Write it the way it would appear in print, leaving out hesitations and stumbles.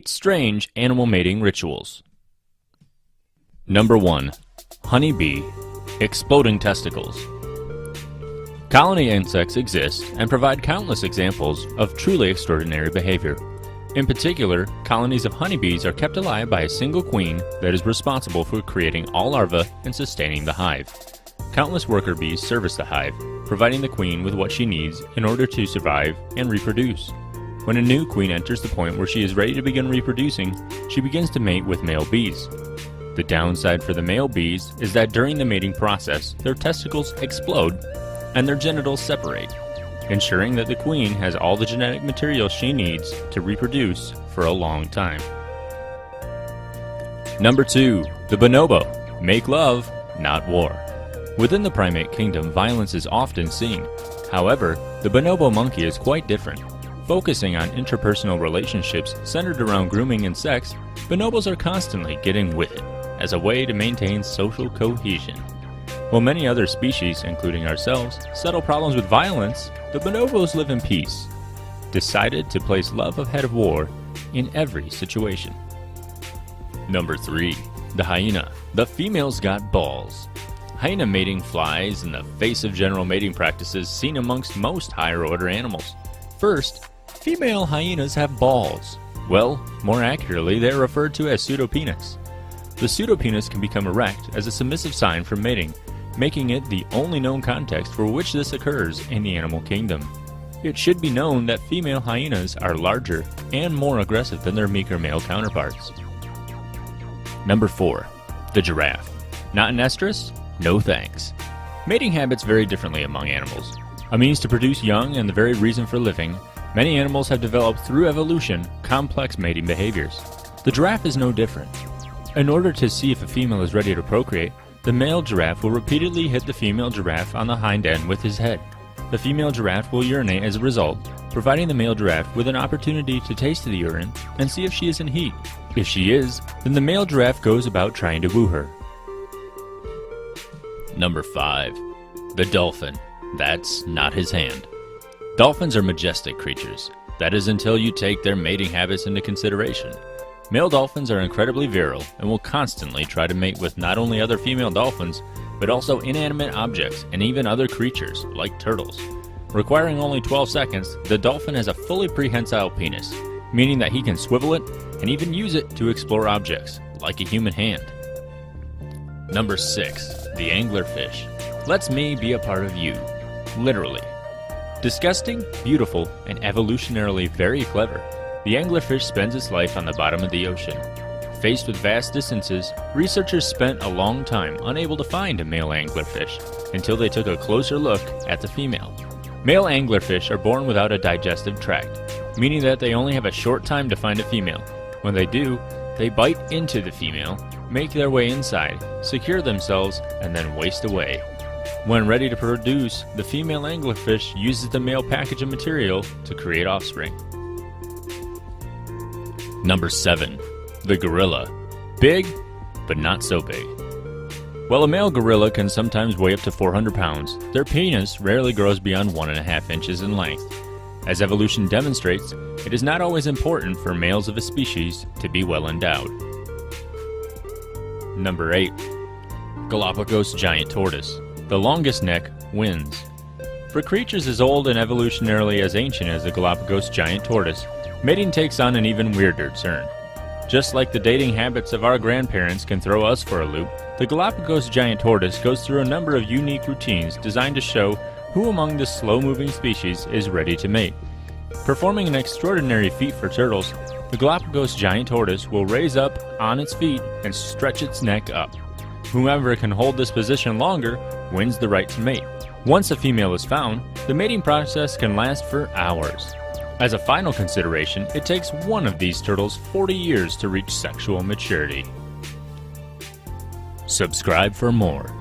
Strange animal mating rituals. Number 1. Honeybee exploding testicles. Colony insects exist and provide countless examples of truly extraordinary behavior. In particular, colonies of honeybees are kept alive by a single queen that is responsible for creating all larvae and sustaining the hive. Countless worker bees service the hive, providing the queen with what she needs in order to survive and reproduce. When a new queen enters the point where she is ready to begin reproducing, she begins to mate with male bees. The downside for the male bees is that during the mating process, their testicles explode and their genitals separate, ensuring that the queen has all the genetic material she needs to reproduce for a long time. Number 2. The bonobo. Make love, not war. Within the primate kingdom, violence is often seen. However, the bonobo monkey is quite different. Focusing on interpersonal relationships centered around grooming and sex, bonobos are constantly getting with it as a way to maintain social cohesion. While many other species, including ourselves, settle problems with violence, the bonobos live in peace, decided to place love ahead of war in every situation. Number 3. The hyena. The female's got balls. Hyena mating flies in the face of general mating practices seen amongst most higher order animals. First, female hyenas have balls. Well, more accurately, they are referred to as pseudopenis. The pseudopenis can become erect as a submissive sign for mating, making it the only known context for which this occurs in the animal kingdom. It should be known that female hyenas are larger and more aggressive than their meeker male counterparts. Number 4. The giraffe. Not an estrus? No thanks. Mating habits vary differently among animals. A means to produce young and the very reason for living, many animals have developed through evolution complex mating behaviors. The giraffe is no different. In order to see if a female is ready to procreate, the male giraffe will repeatedly hit the female giraffe on the hind end with his head. The female giraffe will urinate as a result, providing the male giraffe with an opportunity to taste the urine and see if she is in heat. If she is, then the male giraffe goes about trying to woo her. Number 5. The dolphin. That's not his hand. Dolphins are majestic creatures. That is until you take their mating habits into consideration. Male dolphins are incredibly virile and will constantly try to mate with not only other female dolphins, but also inanimate objects and even other creatures, like turtles. Requiring only 12 seconds, the dolphin has a fully prehensile penis, meaning that he can swivel it and even use it to explore objects, like a human hand. Number 6. The anglerfish. Lets me be a part of you. Literally. Disgusting, beautiful, and evolutionarily very clever, the anglerfish spends its life on the bottom of the ocean. Faced with vast distances, researchers spent a long time unable to find a male anglerfish until they took a closer look at the female. Male anglerfish are born without a digestive tract, meaning that they only have a short time to find a female. When they do, they bite into the female, make their way inside, secure themselves, and then waste away. When ready to produce, the female anglerfish uses the male package of material to create offspring. Number 7. The gorilla. Big, but not so big. While a male gorilla can sometimes weigh up to 400 pounds, their penis rarely grows beyond 1.5 inches in length. As evolution demonstrates, it is not always important for males of a species to be well endowed. Number 8. Galapagos giant tortoise. The longest neck wins. For creatures as old and evolutionarily as ancient as the Galapagos giant tortoise, mating takes on an even weirder turn. Just like the dating habits of our grandparents can throw us for a loop, the Galapagos giant tortoise goes through a number of unique routines designed to show who among this slow-moving species is ready to mate. Performing an extraordinary feat for turtles, the Galapagos giant tortoise will raise up on its feet and stretch its neck up. Whoever can hold this position longer wins the right to mate. Once a female is found, the mating process can last for hours. As a final consideration, it takes one of these turtles 40 years to reach sexual maturity. Subscribe for more.